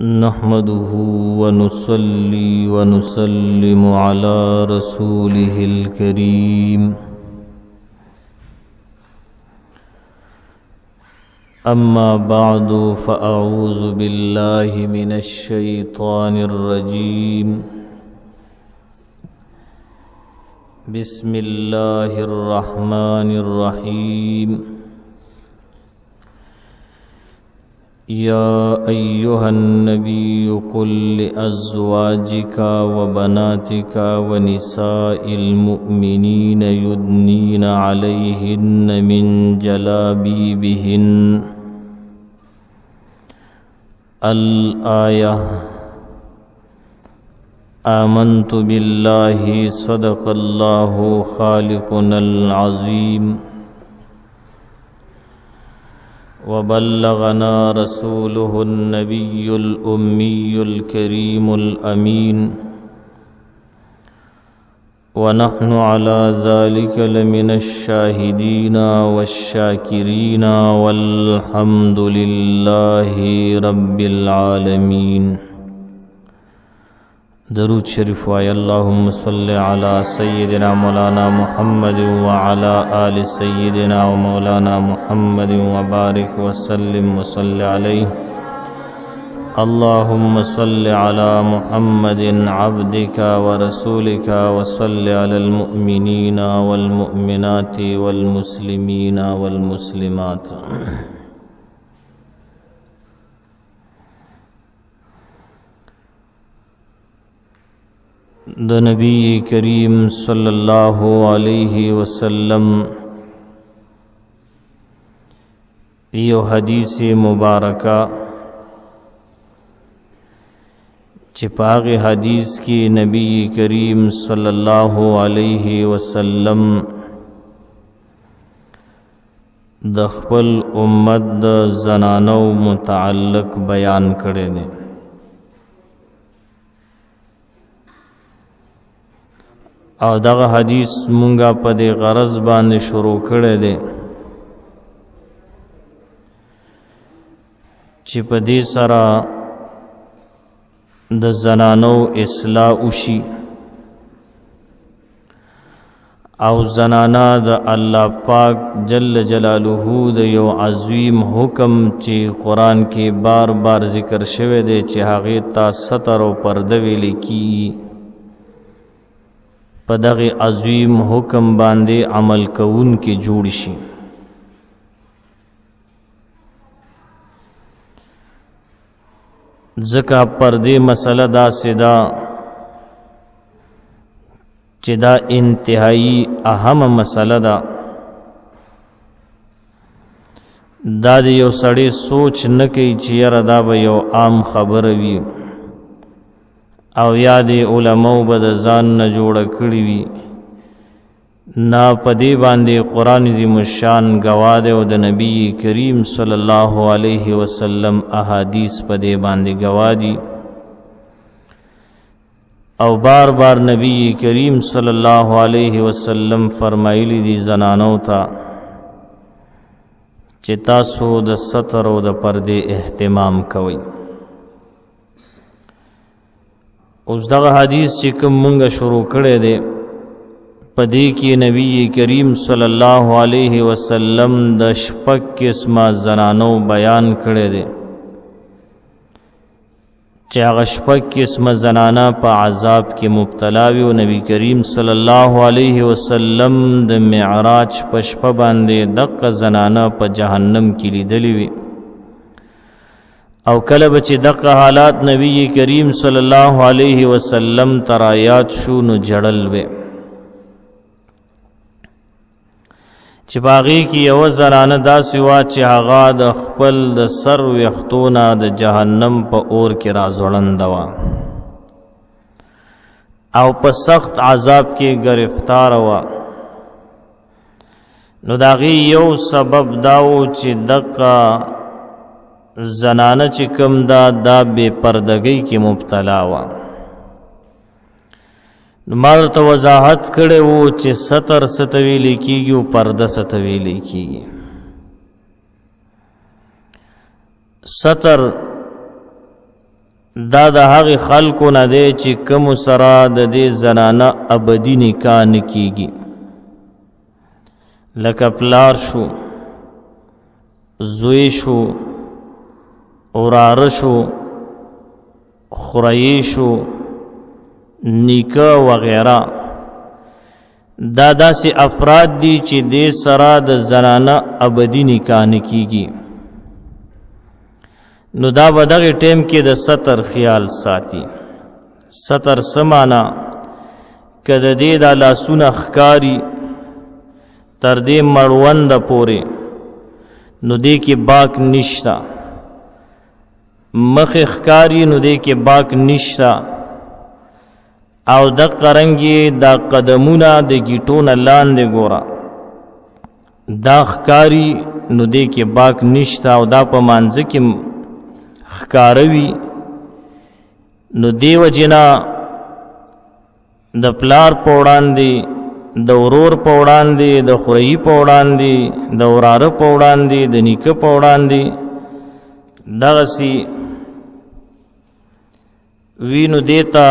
نحمده ونصلي ونسلم على رسوله الكريم أما بعد فأعوذ بالله من الشيطان الرجيم بسم الله الرحمن الرحيم يا أيها النبي قل لأزواجك وبناتك ونساء المؤمنين يدنين عليهن من جلابيبهن الآية آمنت بالله صدق الله خالقنا العظيم وبلغنا رسوله النبي الأمي الكريم الأمين ونحن على ذلك لمن الشاهدين والشاكرين والحمد لله رب العالمين. درود شریف وای اللهم صل على سيدنا مولانا محمد وعلى آل سيدنا ومولانا محمد وبارك وسلم وصل عليه. اللهم صل على محمد عبدك ورسولك وصل على المؤمنين والمؤمنات والمسلمين والمسلمات. د نبی کریم صلی اللہ علیہ وسلم یو حدیث مبارکہ چپاغ حدیث کی نبی کریم صلی اللہ علیہ وسلم د خپل امت د زنانو متعلق بیان کړي دي. او دغه حدیث مونږه په دې غرض باندې شروع کړی دی چې په دې سره د زنانو اصلاح وشي او زنانا د الله پاک جل جلاله د یو عظیم حکم چې قرآن کې بار بار ذکر شوی دی چې هغې ته ستر او پرده ویل کیږي، په دغه عظیم حکم باندې عمل کوون کې جوړ شي. ځکه پردې مسله داسې ده چې دا انتهایی اهم مسله ده. دا د یو سړی سوچ نه کوي چې یاره دا به یو عام خبره وي او یاد علماء به د ځان نه جوړه کړي وي. نه په دې باندې قرآن عظیم الشان ګواه دی او د نبی کریم صلی الله علیه وسلم احادیث په دې باندې ګواه دي. او بار بار نبی کریم صلی الله علیه وسلم فرمایلی دي زنانو ته چې تاسو د ستر او د پردې اهتمام کوئ. اوس دغه حدیث چې کوم مونږه شروع کړی دی په دې کې نبی کریم صلی الله علیه وسلم د شپږ قسمه زنانو بیان کړی دی چې هغه شپږ قسمه زنانه په عذاب کې مبتلا وي او نبی کریم صلی الله علیه وسلم د معراج په شپه باندې دغه زنانه په جهنم کې لیدلې وي. او کله به چې دغه حالات نبی کریم صلی الله علیه وسلم ترایات شو نو جړل وی چې باغی کې یو زنانه داسې وا چې هغه د خپل د سر ویښتونه د جهنم په اور کې راځوړنده وه او په سخت عذاب کې گرفتار وه. نو د هغې یو سبب دا و چې دغه زنانه چې کوم دا بے پردګۍ کې مبتلا وه. ما ته وضاحت کړی وو چې ستر ستویلی کیږي او پرده ستویلی کیږي. ستر دا د هغې خلکو نه دی چې کومو سره د دې زنانه ابدي نکاح نه کیږي، لکه پلار شو، زوی شو، وراره شو، خوریی شو، نیکه وغیره. دا داسې افراد دي چې دې سره د زنانه ابدي نکاح نه کیږي. نو دا به دغې ټیم کې د ستر خیال ساتي. ستر څه معنا؟ که د دې دا لاسونه ښکاري تر دې مړونده پورې، نو دې کې باک نشته. مخې ښکاري نو دې کې باک نشته. او دقه رنګې دا قدمونه د ګیټو نه لاندې ګوره، دا ښکاري نو دې کې باک نشته. او دا په مانځه کې ښکاروي، نو دې وجې نه د پلار په وړاندې، د ورور په وړاندې، د خوریي په وړاندې، د وراره په وړاندې، د نیکه په وړاندې دغسې وي، نو دې ته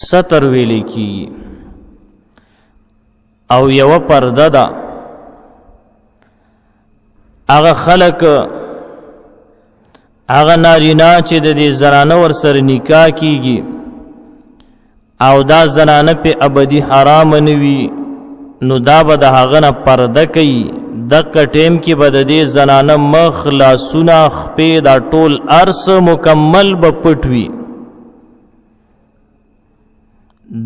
ستر ویلې کیږي. او یوه پرده ده، هغه خلک، هغه نارینه چې د دې زنانه ورسره نکاح کیږي او دا زنانه په ابدي حرام نه وي، نو دا به د هغه نه پرده کوي. دقه ټیم کې به د دې زنانه مخ، لاسونه، خپې، دا ټول ارس مکمل به پټ وي.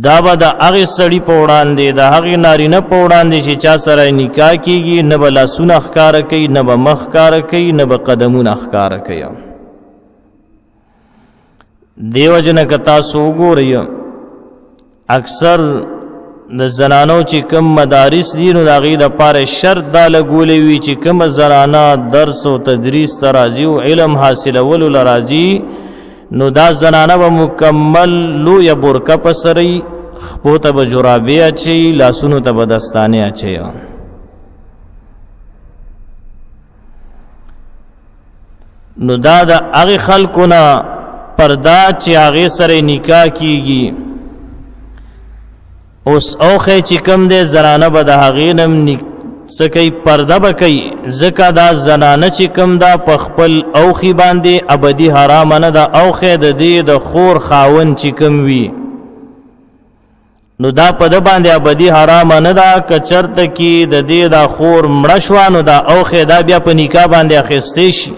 دا به د هغې سړي په وړاندې، د هغې نارینه په وړاندې چې چا سره نکاح کیږي، نه به لاسونه ښکاره کوي، نه به مخ ښکاره کوي، نه به قدمونه ښکاره کوي. دې وجه نه که تاسو وګورئ، اکثر د زنانو چې کم مدارس دي، نو د هغې دپاره شرط دا لګولی وي چې کومه زنانه درس او تدریس ته راځي او علم حاصلولو له راځي، نو دا زنانه به مکمل لویه برکه په سرئ، خپو ته به جرابې اچوي، لاسونو ته به دستانې اچوي. نو دا د هغې خلکو نه پرده چې هغې سره نکاح کیږي. اوس اوښی چې کم دی، زنانه به د هغې نم څه کوي؟ پرده به کوي، ځکه دا زنانه چې کم ده په خپل اوښي باندې ابدي حرامه نه ده. اوښی د دې د خور خاوند چې کم وي، نو دا په ده باندې ابدي حرامه نه ده. که چرته کې د دې دا خور مړه شوه، نو دا اوښی دا بیا په نکاح باندې اخیستی شي.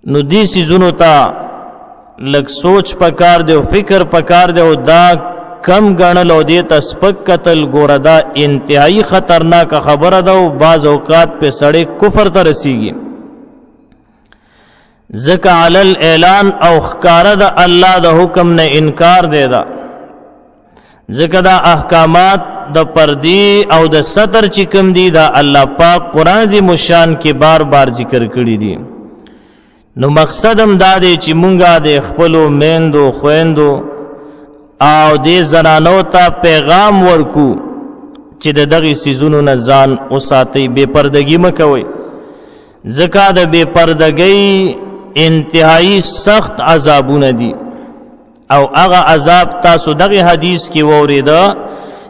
نو دې څیزونو ته لږ سوچ پکار دی او فکر پکار دی، او دا کم ګڼل او دې ته سپک کتل، ګوره دا انتهایی خطرناکه خبره ده، او بعض اوقات پې سړی کفر ته رسیږي. ځکه علل اعلان او ښکاره د الله د حکم نه انکار دی ده. ځکه دا احکامات د پردې او د ستر چې کوم دي، دا الله پاک قرآن عظیم الشان کې بار بار ذکر کړي دي. نو مقصد هم دا دی چې مونږه د خپلو میندو، خویندو او دې زنانو ته پیغام ورکو چې د دغې څیزونو نه ځان وساتئ، بې پردګي مه کوئ. ځکه د بې پردګۍ انتهایی سخت عذابونه دي. او هغه عذاب تاسو دغې حدیث کې واورېده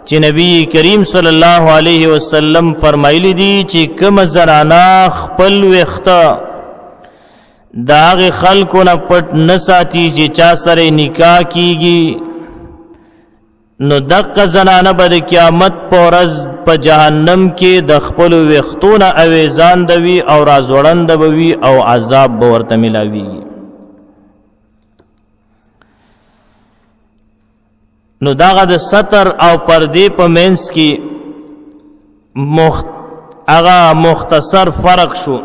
چې نبی کریم صلی الله علیه وسلم فرمایلی دي چې کومه زنانه خپل ویښته د هغې خلکو نه پټ نه ساتي چې چا سره نکاح کیږي، نو دقه زنانه به د قیامت په ورځ په جهنم کې د خپلو ویښتو نه اویزانده وي او رازوړنده به وي او عذاب به ورته میلاویږي. نو دغه د ستر او پردې په منځ کې هغه مختصر فرق شو.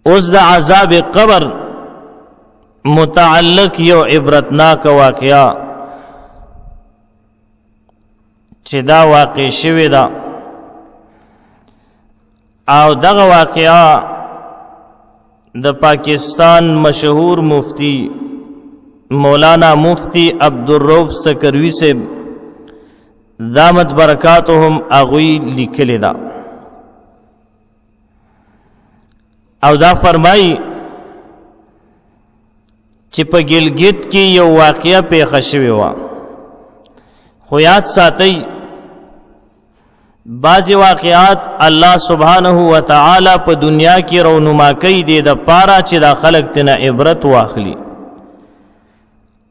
اوس د عذاب قبر متعلق یو عبرتناک واقعه چې دا واقع شوې ده، او دغه واقعه د پاکستان مشهور مفتی مولانا مفتی عبدالرؤف سکروی سے دامت برکاتهم اغوی لیکلی ده. او دا فرمای چې په ګلګت کې یو واقعه پیښه شوې وه خو یاد ساتئ بعضې واقعات الله سبحانه وتعالی په دنیا کې رونما کوي دې دپاره چې دا خلک ترنه عبرت واخلي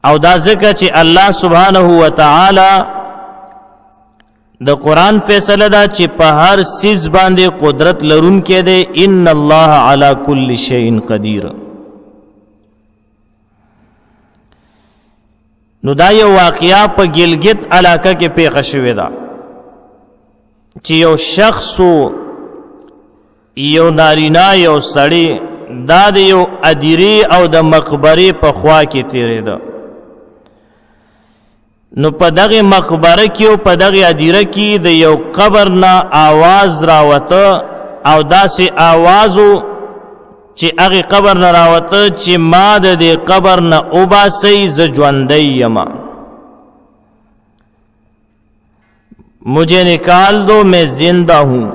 او دا ځکه چې الله سبحانه وتعالی د قرآن فیصله ده چې په هر څیز باندې قدرت لرونکی دی ان الله علی کل شیء قدیر نو دا یو واقعه په ګلګت علاقه کې پیښه شوې ده چې یو شخص یو نارینا یو سړی دا د یو ادیرې او د مقبرې په خوا کې تیرېده نو په دغه مقبره کې او په دغه ادیره کې د یو قبر نه آواز راوته او داسې آواز چې هغه قبر نه راوته چې ما د دې قبر نه وباسئ زه ژوندی یمه مجھے نکال دو میں زندہ ہوں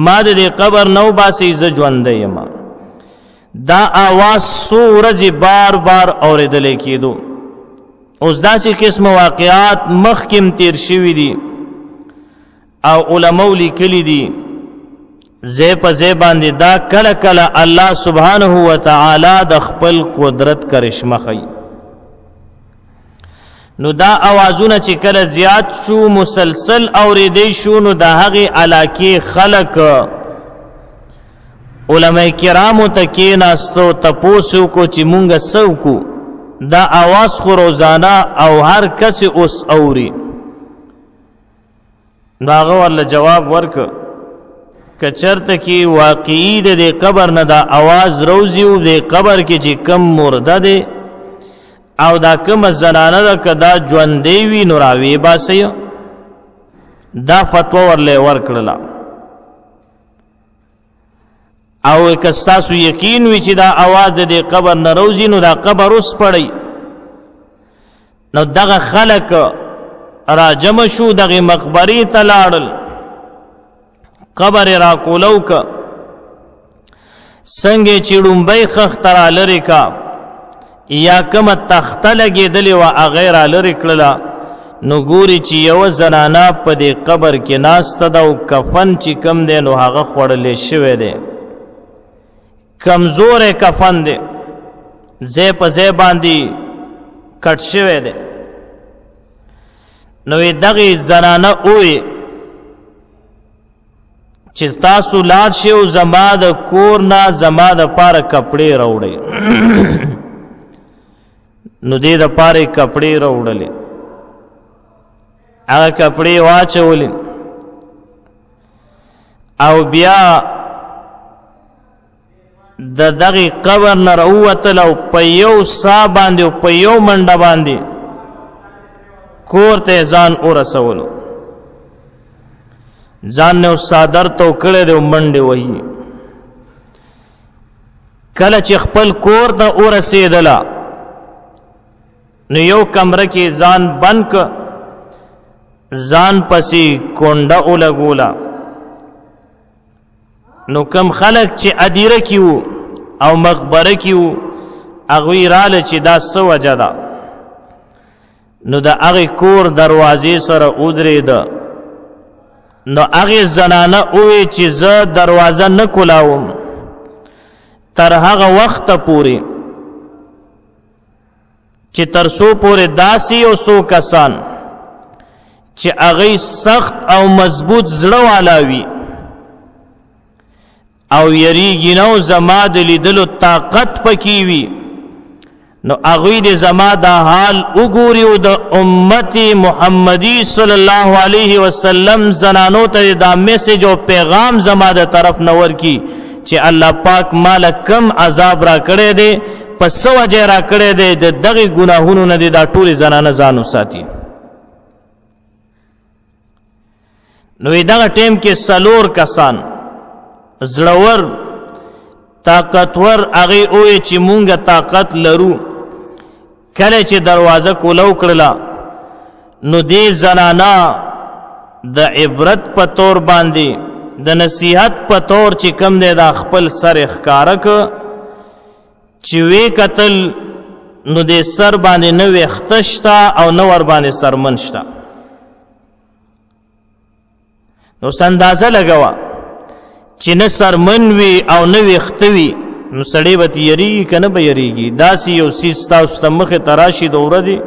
ما د دې قبر نه وباسئ زه ژوندی یمه دا آواز څو ورځې بار بار اورېدلی کېدو اوس داسې قسم واقعات مخکې تیر شوي دي او علماو لیکلي دي ځای په ځای باندې دا کله کله الله سبحانه وتعالی د خپل قدرت کرشمه ښیي نو دا اوازونه چې کله زیات شو مسلسل اورېدی شو نو د هغې علاقې خلک علما کرامو ته کېناستو تپوس وکړو چې مونږ څه وکړو دا آواز خو روزانه او هر کس اوس اوري نو هغه ورله جواب ورکړ که چېرته کې واقعي د دې قبر نه دا آواز روزي و دې قبر کې چې کم مرده دی او دا کومه زنانه ده که دا ژوندی وي نو راویې باسئ دا فتوا ورله ورکړله او که ستاسو یقین وي چې دا آواز د دې قبر نه روزي نو دا قبر اوس پړئ نو دغه خلک راجمع شو دغې مقبرې ته لاړل قبر یې راکولو که څنګه چې ړومبی خښته را لرې کا یا کومه تخته لګېدلې وه هغه یې را لرې کړله نو ګوري چې یوه زنانه په دې قبر کې ناسته ده او کفن چې کم دی نو هغه خوړلی شوی دی کمزوری کفن دی ځای په ځای باندې کټ شوی دی نو یې دغې زنانه ووی چې تاسو لاړ شئ او زما د کور نه زما دپاره کپړې راوړئ نو دې دپاره یې کپړې راوړلې هغه کپړې واچولې او بیا د دغې قبر نه راووتل او په یو ساه باندې او په یو منډه باندې کور ته ځان ورسولو ځان نه څادر تو کړی دی او منډې وهي کله چې خپل کور ته ورسېدله نو یو کمره کې ځان بند که ځان پسې کونډه ولګوله نو کم خلق چې ادیره کې وو او مقبره کې وو هغوی راله چې دا څه وجه ده نو د هغې کور دروازې سره ودرېده نو هغې زنانه ووی چې زه دروازه نه کولاوم تر هغه وخته پورې چې تر څو پورې داسې یو څو کسان چې هغوی سخت او مضبوط زړه والا وي او یریږي نو زما د لیدلو طاقت پکې وي نو هغوی د زما دا حال وګوري او د امت محمدي صلی الله علیه وسلم زنانو ته دا میسج او پیغام زما د طرف نه ورکي چې الله پاک مال کم عذاب را کړی دی په څه وجه را کړی دی د دغې ګناهونو نه دی دا ټولې زنانه ځان وساتي نو دغه ټیم کې څلور کسان زړور طاقتور هغې وویل چې مونږ طاقت لرو کله چې دروازه کولو کړله نو دې زنانه د عبرت په طور باندې د نصیحت په طور چې کم دی دا خپل سر ښکاره که چې وی کتل نو د سر باندې نه ویښته شته او نه ور باندې سرمن شته نو اندازه لګوه چې نه سرمن وي او نه ویښته وي نو سړی به یریږي که نه به یریږي داسې یو څیز ستاسو ته مخې ته راشي د ورځې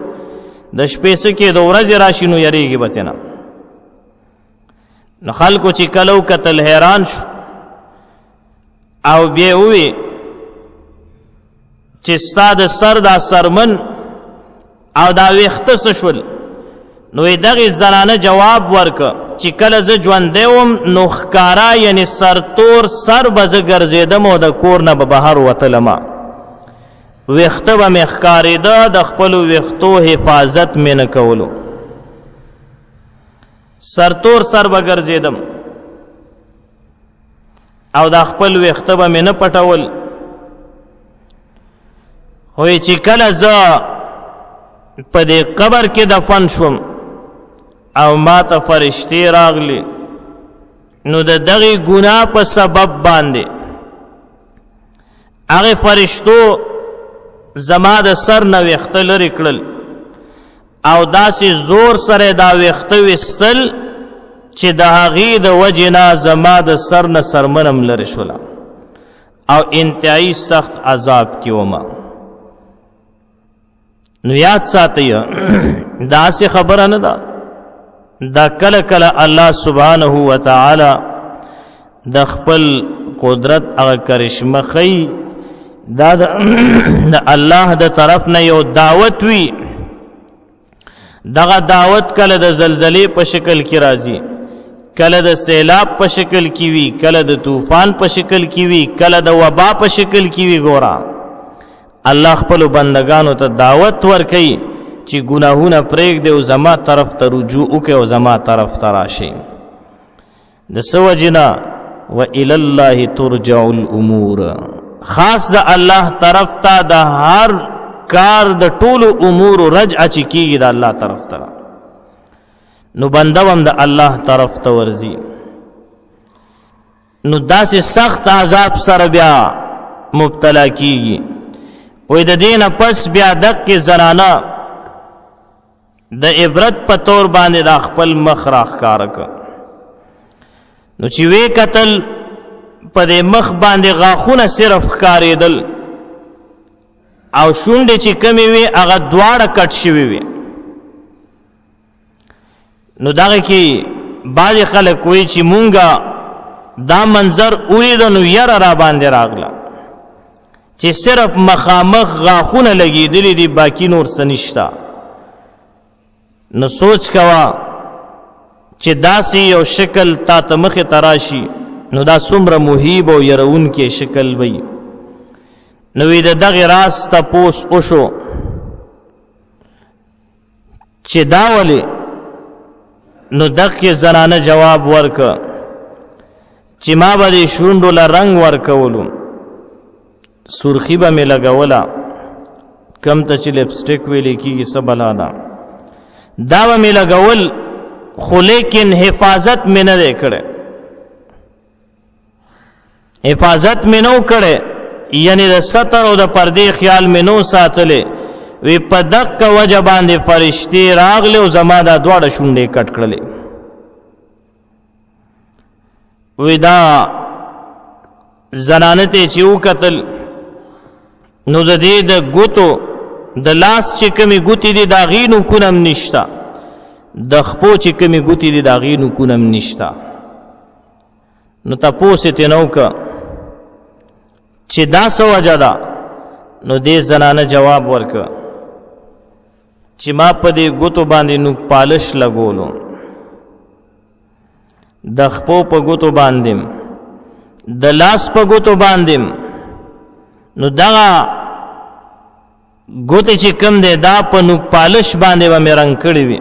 د شپې څه کې د ورځې راشي نو یریږي به ترې نه نو خلکو چې کله وکتل حیران شو او بیا ووی چې ستا د سر دا سرمن او دا ویښته څه شول نو دغې زنانه جواب ورکه چې کله زه ژوندی وم نو ښکاره یعنې سرتور سر به زه ګرځېدم او د کور نه به بهر وتلمه ویښته به مې ښکارېده د خپلو ویښتو حفاظت مې نه کولو سرتور سر به ګرځېدم او دا خپل ویښته به مې نه پټول خو چې کله زه په دې قبر کې دفن شوم او ما ته فرشتې راغلي نو د دغې ګناه په سبب باندې هغې فرشتو زما د سر نه ویښته لرې کړل او داسې زور سره دا ویښته ویستل چې د هغې د وجې نه زما د سر نه سرمنم لرې شوله او انتهایی سخت عذاب کې ومه نو یاد ساتئ داسې خبره نه ده دا کله کله الله سبحانه وتعالی د خپل قدرت هغه کرشمه ښیي دا د الله د طرف نه یو دعوت وي دغه دعوت کله د زلزلې په شکل کې راځي کله د سیلاب په شکل کې وي کله د طوفان په شکل کې وي کله د وبا په شکل کې وي ګوره الله خپلو بندگانو ته دعوت ورکوي چې ګناهونه پرېږدئ او زما طرف ته رجوع وکړئ او زما طرف ته راشئ د څه وجې نه وإلی الله ترجع الامور خاص د الله طرف ته د هر کار د ټولو امورو رجعه چې کېږي د الله طرف ته نو بنده هم د الله طرف ته ورځي نو داسې سخت عذاب سره بیا مبتلا کېږي وی د دې نه پس بیا دقې زنانه د عبرت په طور باندې دا خپل مخ راښکاره کړه نو چې وی کتل په دې مخ باندې غاښونه صرف ښکارېدل او شونډې چې کمې وې هغه دواړه کټ شوي وې نو دغه کې بعضې خلک وایي چې مونږه دا منظر ولیده نو یره را باندې راغله چې صرف مخامخ غاښونه لګېدلي دي باقي نور څه نشته نو سوچ کوه چې داسې یو شکل تا ته مخې ته راشي نو دا څومره مهیب او یرونکی شکل وي نو د دغې راز تپوس وشو چې دا ولې نو دغې زنانه جواب ورکه چې ما به دې شونډو له رنګ ورکولو سرخی به مې لګوله کم ته چې لپسټک ویلې کېږي څه بلا ده دا به مې لګول خو لیکن حفاظت مې نه دی کړی حفاظت مې نه و کړی یعنی د ستر او د پردې خیال مې نو ساتلی وی په دقه وجه باندې فرشتې راغلې او زما دا دواړه شونډې کټ کړلې وی دا زنانه ته چې وکتل نو د دې د ګوتو د لاس چې کمې ګوتې دي د هغې نوکونه هم نشته د خپو چې کمې ګوتې دي د هغې نوکونه هم نشته نو تپوس یې ترې نه وکړه چې دا څه وجه ده نو دې زنانه جواب ورکړه چې ما په دې ګوتو باندې نوک پالش لګولو د خپو په ګوتو باندې د لاس په ګوتو باندې نو دغه ګوتې چې کم دی دا په نوک پالش باندې به مې رنګ کړي وي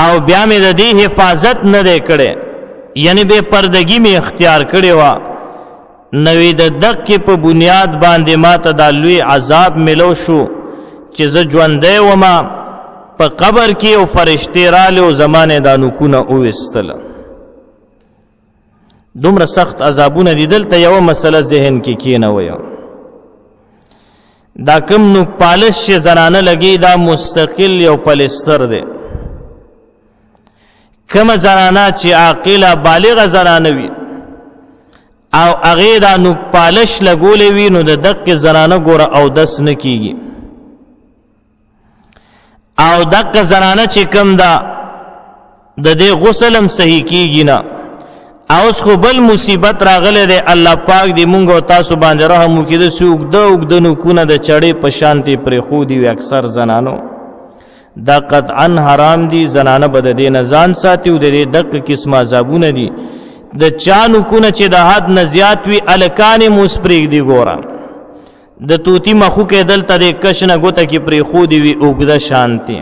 او بیا مې د دې حفاظت نه دی کړی یعنی بې پردګي مې اختیار کړې وه نوې د دقې په بنیاد باندې ما ته دا لوی عذاب ملو شو چې زه ژوندی ومه په قبر کې او فرشتې راغلې او زما نه دا نوکونه وویستله دومره سخت عذابونه دي. دلته یوه مسله ذهن کې کېنوئ، دا کم نوک پالش چې زنانه لګي دا مستقل یو پلستر دی. کومه زنانه چې عاقله بالغه زنانه وي او هغې دا نوک پالش لګولی وي نو د دقې زنانه ګوره اودس نه کېږي، او دقه زنانه چې کم ده د دې غسل هم صحیح کېږي نه. اوس خو بل مصیبت راغلی دی، الله پاک دې مونږ او تاسو باندې رحم وکړي. داسې اوږده اوږده نوکونه د چړې په شانتې پرېښودي وي اکثر زنانو، دا قطعا حرام دي. زنانه به د دې نه ځان ساتي او د دې دقه قسم عذابونه دي. د چا نوکونه چې د حد نه زیات وي هلکانې مو اوس پرېږدي. ګوره د توتي مخوکې دلته د کش نه ګوته کې پرېښودي وي اوږده شانتې،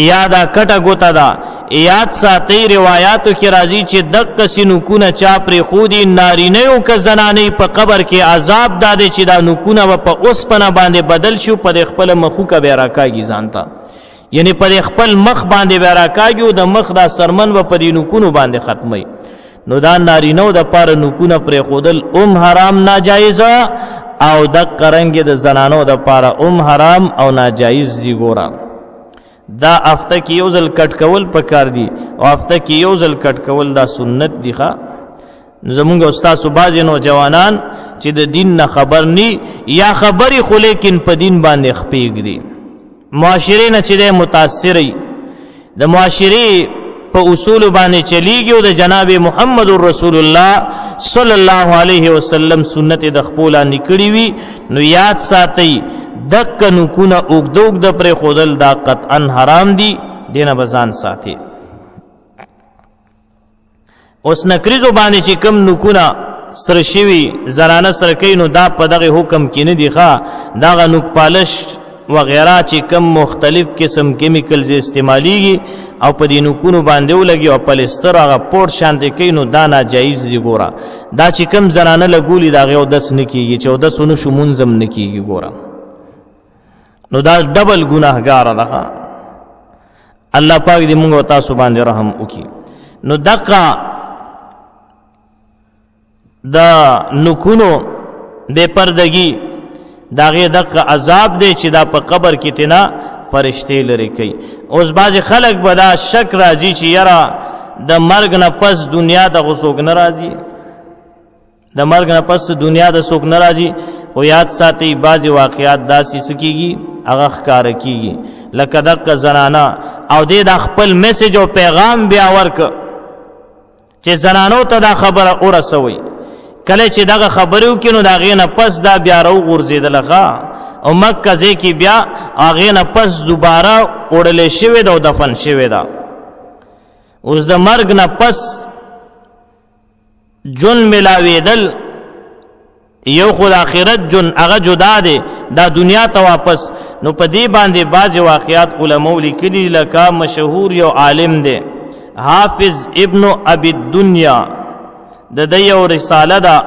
یا دا کټه ګوته ده. یاد ساتئ روایاتو کې راځي چې دقسې نوکونه چا پرېښودي نارینهو که زنانې په قبر کې عذاب دا دی چې دا نوکونه به په اوسپنه باندې بدل شي، په دې خپله مخوکه به یې راکاږي ځان ته، یعنې په دې خپل مخ باندې به یې راکاږي او د مخ دا سرمن به په دې نوکونو باندې ختموي. نو دا نارینهو دپاره نوکونه پرېښودل ام حرام ناجایزه، او دقه رنګې د زنانو دپاره ام حرام او ناجایز دي. ګوره دا هفته کې یو ځل کټ کول پکار دي، او هفته کې یو ځل کټ کول دا سنت دي. ښه زمونږ او ستاسو بعضې نوجوانان چې د دین نه خبر ني یا خبرې خو لیکن په دین باندې خپېږدي، معاشرې نه چې دی متاثر د معاشرې په اصولو باندې چلیږي او د جناب محمد رسول الله صلی الله علیه وسلم سنت د خپو لاندې کړي وي. نو یاد ساتئ دقه نوکونه اوږده اوږده پرېښودل دا قطعا حرام دي، دینه به ځان ساتي. اوس نکریزو باندې چې کم نوکونه سره شوي زنانه سره کوي نو دا په دغه حکم کې نه دي. ښه دغه نوک پالش وغیرہ چې کم مختلف قسم کیمیکلز استعمالیږي او په دې نوکونو باندې ولګي او پلستر هغه پوړ شانتې کوي نو دا ناجایز دي. ګوره دا چې کم زنانه لګولي د هغې اودس نه کېږي، چې اودس ونه شو مونځ هم نه کېږي. ګوره نو دا ډبل ګناهګاره ده. الله پاک دې مونږ او تاسو باندې رحم وکړي. نو دقه د نوکونو بې پردګي د هغې دقه عذاب دی چې دا په قبر کې تینا فرشتې لرې کوي. اوس بعضې خلک به دا شک راځي چې یاره د مرګ نه پس دنیا ته خو څوک نه راځي، د مرګ نه پس دنیا ته څوک نه راځي. خو یاد ساتئ بعضې واقعات داسې څه کېږي هغه ښکاره کېږي، لکه دقه زنانه او دې دا خپل میسج او پیغام بیا ورکه چې زنانو ته دا خبره ورسوئ. کله چې دغه خبرې وکړي نو د هغې نه پس دا بیا راوغورځېدله ښه او مکه ځای کې بیا هغې نه پس دوباره وړلې شوې ده او دفن شوې ده. اوس د مرګ نه پس جون ملاوېدل یو خو د آخرت جون هغه جدا دی، دا دنیا ته واپس. نو په دې باندې بعضې واقعات علماو لیکلي، لکه مشهور یو عالم دی حافظ ابن ابي الدنیا، د ده یو رساله ده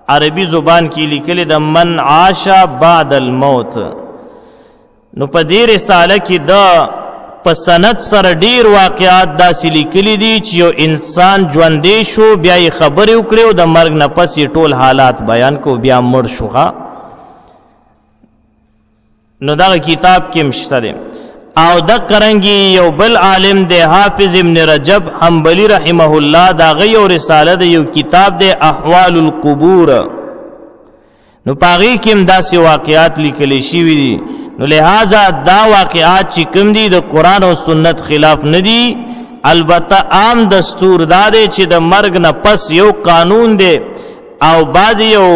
عربي زبان کې لیکلې ده من عاش بعد الموت. نو په دې رساله کې د په سند سره ډیر واقعات داسې لیکلي دي چې یو انسان ژوندی شو بیا یې خبرې وکړې او د مرګ نه پس یې ټول حالات بیان کو بیا مړ شو. نو دغه کتاب کې هم شته دی. او دقه رنګې یو بل عالم دی حافظ ابن رجب حنبلی رحمه الله، د هغه یو رساله دی، یو کتاب دی احوال القبور. نو په هغې کې هم داسې واقعات لیکلی شوي دي. نو لہذا دا واقعات چې کوم دي د قرآن او سنت خلاف نه دي. البته عام دستور دا دی چې د مرګ نه پس یو قانون دی او بعضې یو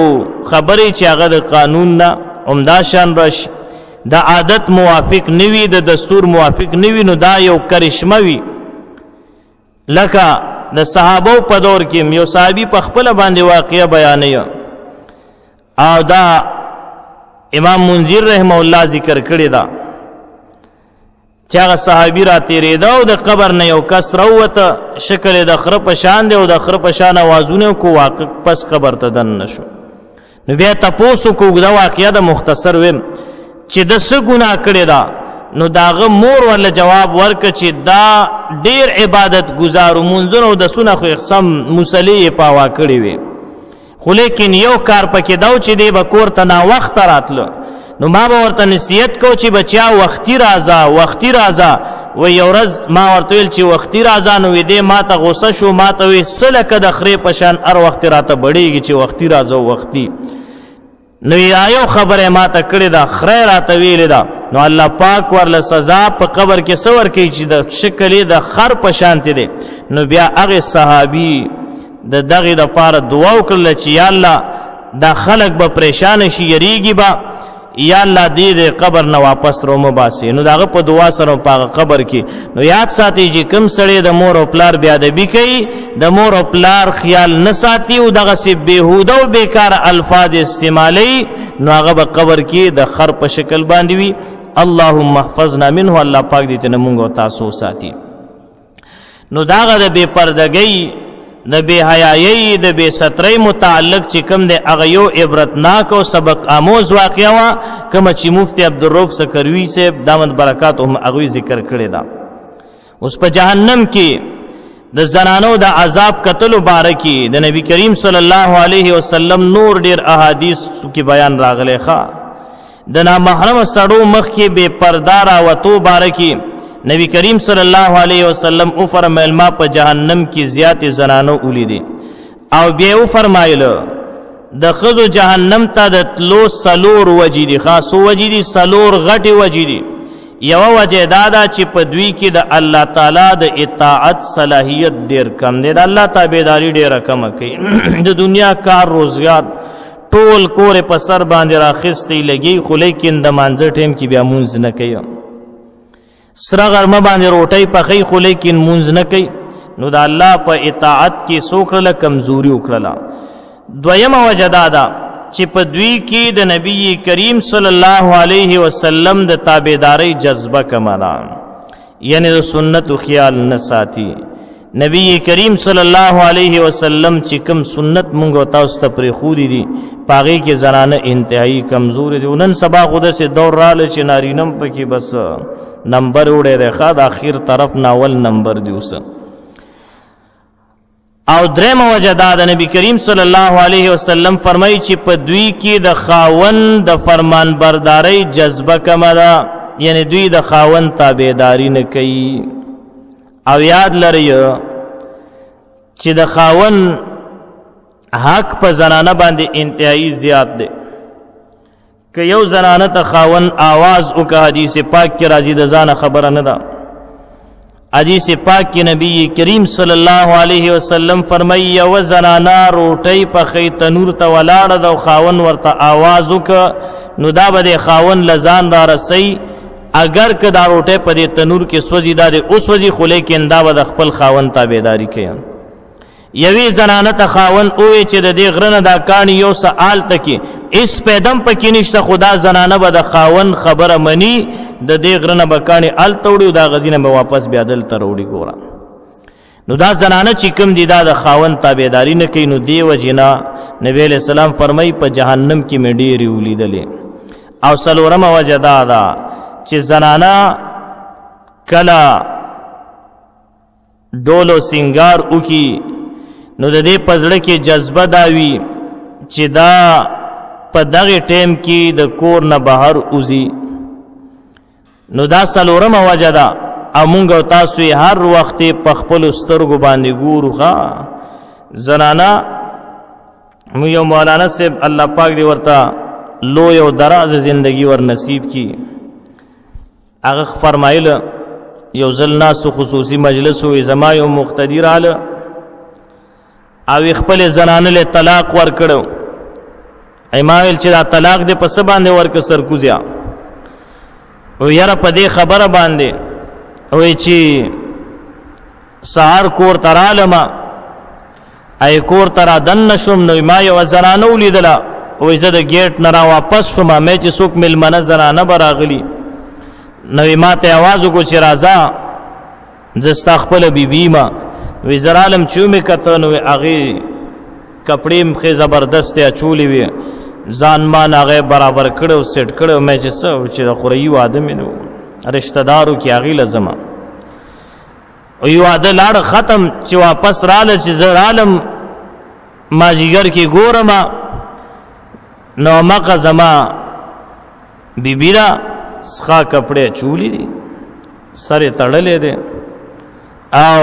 خبرې چې هغه د قانون نه همدا شان راشي، د عادت موافق نوی، د دستور موافق نوی، نو دا یو کرشمه وي. لکه د صحابو په دور کې یو صحابي په خپله باندې واقعه بیانوي او دا امام منذر رحمه الله ذکر کړی دا چې هغه صحابي را تېرېده او د قبر نه یو کس راووته، شکل یې د خره په شان دی او د خره په شان اوازونه کو، واقع پس قبر ته دننه شو. نو بیا تپوس وکړو، اوږده واقعه ده مختصر ویم چې د څه ګناه کړې ده. نو داغه مور ورله جواب ورکړه چې دا ډیر عبادت گزارو منځونو د سونه خو اقسم مصلی پاوا کړی وي خو لیکن یو کار پکې داو چې دی به کور ته ناوخته راتلو نو ما به ورته نصیحت کو چې بچیا وختي راځه و یو ورځ ما ورته ویل چې وختي راځه نو دې ما ته غوسه شو ما ته وی سلکه د خرې پشان هر وخت راته بړیږي چې وختي راځه وختي نو یو خبره ما ته کړې ده خره راته ویلې ده نو الله پاک ورله سزا په قبر کې سور کوي چې د شکلې د خر په شانتې دی نو بیا هغې صحابي د دغې دپاره دعا وکړله چې یا الله دا خلک به پریشانه شي یریږي به یا الله دې د قبر نه واپس رومه باسي نو د هغه په دعا سره په هغه قبر کې نو یاد ساتئ چې کوم سړی د مور او پلار بېادبي کوي د مور او پلار خیال نه ساتي او دغسې بېهوده او بېکاره الفاظ استعمالوي نو هغه به قبر کې د خر په شکل باندې وي اللهم احفظنا منه الله پاک دې ته موږ او تاسو ساتي نو د هغه د بې پردګۍ د بے حیايي د بے سترۍ متعلق چې کوم دی هغه یو عبرتناک او سبق آموز واقعه وه کومه چې مفتی عبدالرؤف سکروي صاحب دامت برکات هم هغوی ذکر کړې ده اوس په جهنم کې د زنانو د عذاب کتلو باره کې د نبی کریم صلی الله علیه وسلم نور ډیر احادیث کې بیان راغلی ښه د نامحرمه سړو مخ کې بې پرده راوتو باره کې نبی کریم صلی الله علیه وسلم او فرمایل ما په جهنم کې زیات زنانو ولیدې او بیا او فرمایل د خزو جهنم ته د تلو سلور وجې دي خاصو وجې دي سلور غټې وجې دي یوه وجه دا ده چې په دوی کې د الله تعالی د اطاعت صلاحیت ډېر کم دی د الله تابعداري ډېره کمه کوي د دنیا کار روزګار ټول کور په سر باندې راخیستی لګي خو لیکن د مانځه ټیم کې بیا مونځ نه کوي سره غرمه باندې روټۍ پخی خو لیکن مونځ نه کوي نو د الله په اطاعت کې څه وکړله کمزوري وکړله دویمه وجه دا ده چې په دوی کې د نبی کریم صلی الله علیه وسلم د تابعدارۍ جذبه کمه ده یعنی د سنتو خیال نه ساتي نبی کریم صلی الله علیه وسلم چې کوم سنت مونږ او تاسو ته پرېښودي دي په هغې کې زنانه انتهایي کمزورې دي نن سبا خو داسې دور راغلی چې نارینه پکې بس نمبر وړی دی ښه د اخر طرف ناول نمبر دی اوس او درېمه وجه دا د نبی کریم صلی الله علیه وسلم فرمایي چې په دوی کې د خاوند د فرمانبردارۍ جذبه کمه ده یعنی دوی د خاوند تابعداري نه کوي او یاد لرئ چې د خاوند حق په زنانه باندې انتهایی زیات دی که یو زنانه ته خاوند آواز وکړه حدیث پاک کې راځي د ځانه خبره نه ده حدیث پاک کې نبی کریم صلی الله علیه وسلم فرمایي یوه زنانه روټۍ پخی تنور ته ولاړه ده او خاوند ورته آواز وکړه نو دا به د خاوند له ځان را رسوي اگر که دا روټۍ په دې تنور کې سوځي دا د وسوځي خو لیکن دا به د خپل خاوند تابعداري کوي یوی زنانه ته خاوند اوی چې د دې غره نه دا کاڼي یو څه آلته کې هېڅ پیدم پکې نشته خو دا زنانه به د خاوند خبره مني د دې غره نه به کاڼي هلته وړي او دا غځي نه به واپس بیا دلته راوړي ګوره نو دا زنانه چې کوم دي دا د خاوند تابعداري نه کوي نو دې وجې نه نبی علیه السلام فرمایي په جهنم کې مې ډېرې ولیدلې او څلورمه وجه دا ده چې زنانه کله ډول او سینګار وکړي نو د دې په زړه کې جذبه دا وي چې دا په دغې ټیم کې د کور نه بهر وځي نو دا څلورمه وجه ده او مونږ او تاسو یې هر وخت په خپلو سترګو باندې ګورو ښه زنانه یو مولانا صاحب الله پاک دې ورته لوی او دراز زندگی ور نصیب کی هغه فرمایله یو ځل ناستو خصوصي مجلس و زما یو مقتدی راله او خپل زنانه له طلاق ورکړو ایمایل چې دا طلاق دې په څه باندې ورک سرکوزیا او یاره په دې خبره باندې وای چې سهار کور ترالما ای کور ترا دن نشم نو ما یو زنانه ولیدله وای زه د گیټ نه را واپس شوم مې چې څوک ملمنه زنانه براغلی نو ما ته आवाज وکړ چې راځه زستا خپل بیبي ما وی زرالم چومې کته نو هغې کپړې مخې زبردست اچولې وي ځان مان هغه برابر کړو سیټ کړو مې چې څه چې د خوري واده مې نو رشتہ دارو کې هغې له ځمه وی واده لاړه ختم چې واپس راله چې زه رالم مازدیګر کې ګورمه نو مکه زما بیبي ده سخا کپړې چولی دي سر یې تړلی دی او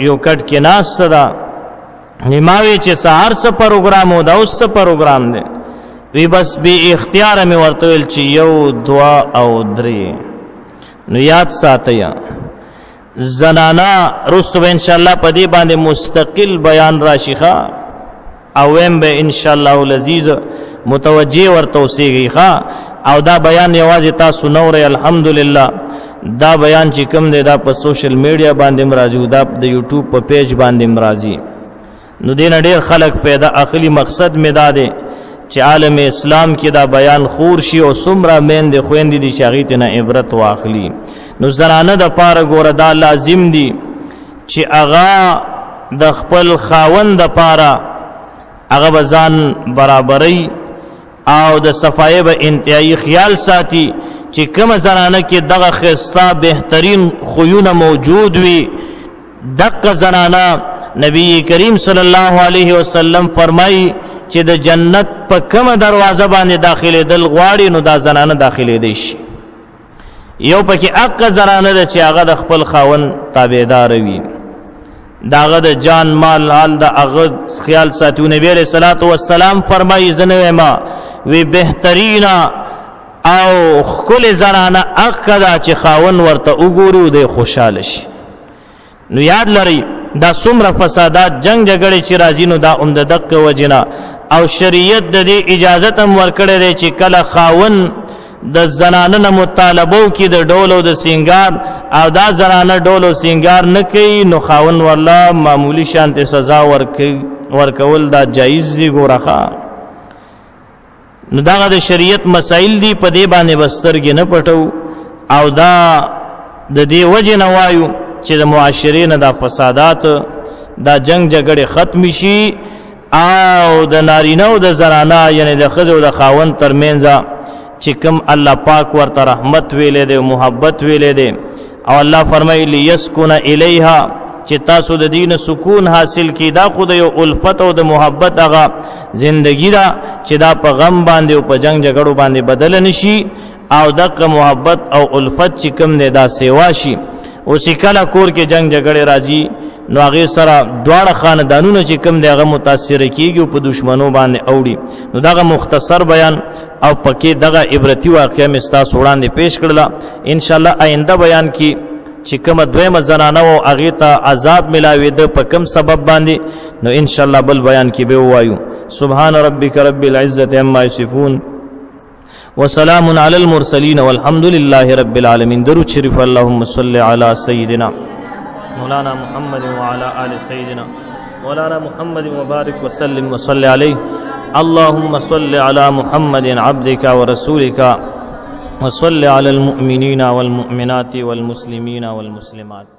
یو کټ کې ناسته ده ما وی چې سهار څه پروګرام و دا اوس څه پروګرام دی وی بس بې اختیاره مې ورته ویل چې 1 2 او 3 نو یاد ساتئ زنانا رستو به انشاءالله په دې باندې مستقل بیان راشي ښه او ویم به انشاءالله العزیز متوجه ورته اوسېږئ ښه او دا بیان یوازې تاسو نه اورئ الحمدلله دا بیان چې کوم دی دا په سوشل میډیا باندې هم راځي دا د یوټیوب په پیج باندې هم راځي نو دې نه ډېر خلک فایده اخلي مقصد مې دا دی چې عالم اسلام کې دا بیان خور شي او څومره میندې خویندې دي چې هغې ته نه عبرت واخلي نو زنانه د پاره ګوره دا لازم دي چې هغه د خپل خاوند د پاره هغه به ځان برابرۍ او د صفایۍ به انتهایي خیال ساتي چې کومه زنانه کې دغه ښایسته بهترین خویونه موجود وي دغه زنانه نبی کریم صلی الله علیه وسلم فرمایي چې د جنت په کومه دروازه باندې داخلېدل غواړي نو دا زنانه داخلېدی شي یو پکې هغه زنانه ده چې هغه د خپل خاوند تابعدار وي د هغه د جان مال حال د هغه خیال ساتي نبی علیه الصلاة والسلام فرمایي زه نه وایم وی بهترینا او ښکلې زنانه هغه ده چې خاوند ورته وګوري او دی خوشحاله شي نو یاد لرئ دا څومره فسادات جنگ جګړې چې راځي نو دا هم د دقه وجنه او شریعت د دې اجازت هم ورکړی دی چې کله خاوند د زنانه نه مطالبه وکړي د ډول او د سینګار او دا زنانه ډول او سینګار نه کوي نو خاوند والله معمولی شانتې سزا ورکول دا جایز دی ګوره نو دغه د شریعت مسائل دي په دې باندې به سترګې نه پټو او دا د دې وجې نه وایو چې د معاشرې نه دا فسادات دا جنگ جګړې ختم شي او د نارینه او د زنانه یعنی د ښځې او د خاوند ترمنځ چې کوم الله پاک ورته رحمت ویلې دی محبت ویلې دی او الله فرمایي لیسکن الیها چې تاسو د دین سکون حاصل کی دا خو د یو الفت او د محبت هغه زندگی دا چې دا په غم باندې او په جنگ جګړو باندې بدل نشي او دغه محبت او الفت چې کوم دی دا سیوا شي اوس کله کور کې جنگ جګړې راځي نو هغه سره دواړه خاندانونه چې کوم دی هغه متاثر کیږي او په دشمنو باندې اوړي نو دغه مختصر بیان او پکې دغه عبرتي واقعه مې تاسو وړاندې پیش کړله ان شاء الله آینده بیان کې چې کومه دویمه زنانه او هغې ته عذاب ملاوېده په کوم سبب باندې نو ان شاء الله بل بیان کې به ووایو سبحان ربک رب العزة عما یصفون وسلام على المرسلين والحمد لله رب العالمين درود شریف اللهم صل على سيدنا مولانا محمد وعلى آل سيدنا مولانا محمد وبارك وسلم وصل عليه اللهم صل على محمد عبدك ورسولك وصل على المؤمنين والمؤمنات والمسلمين والمسلمات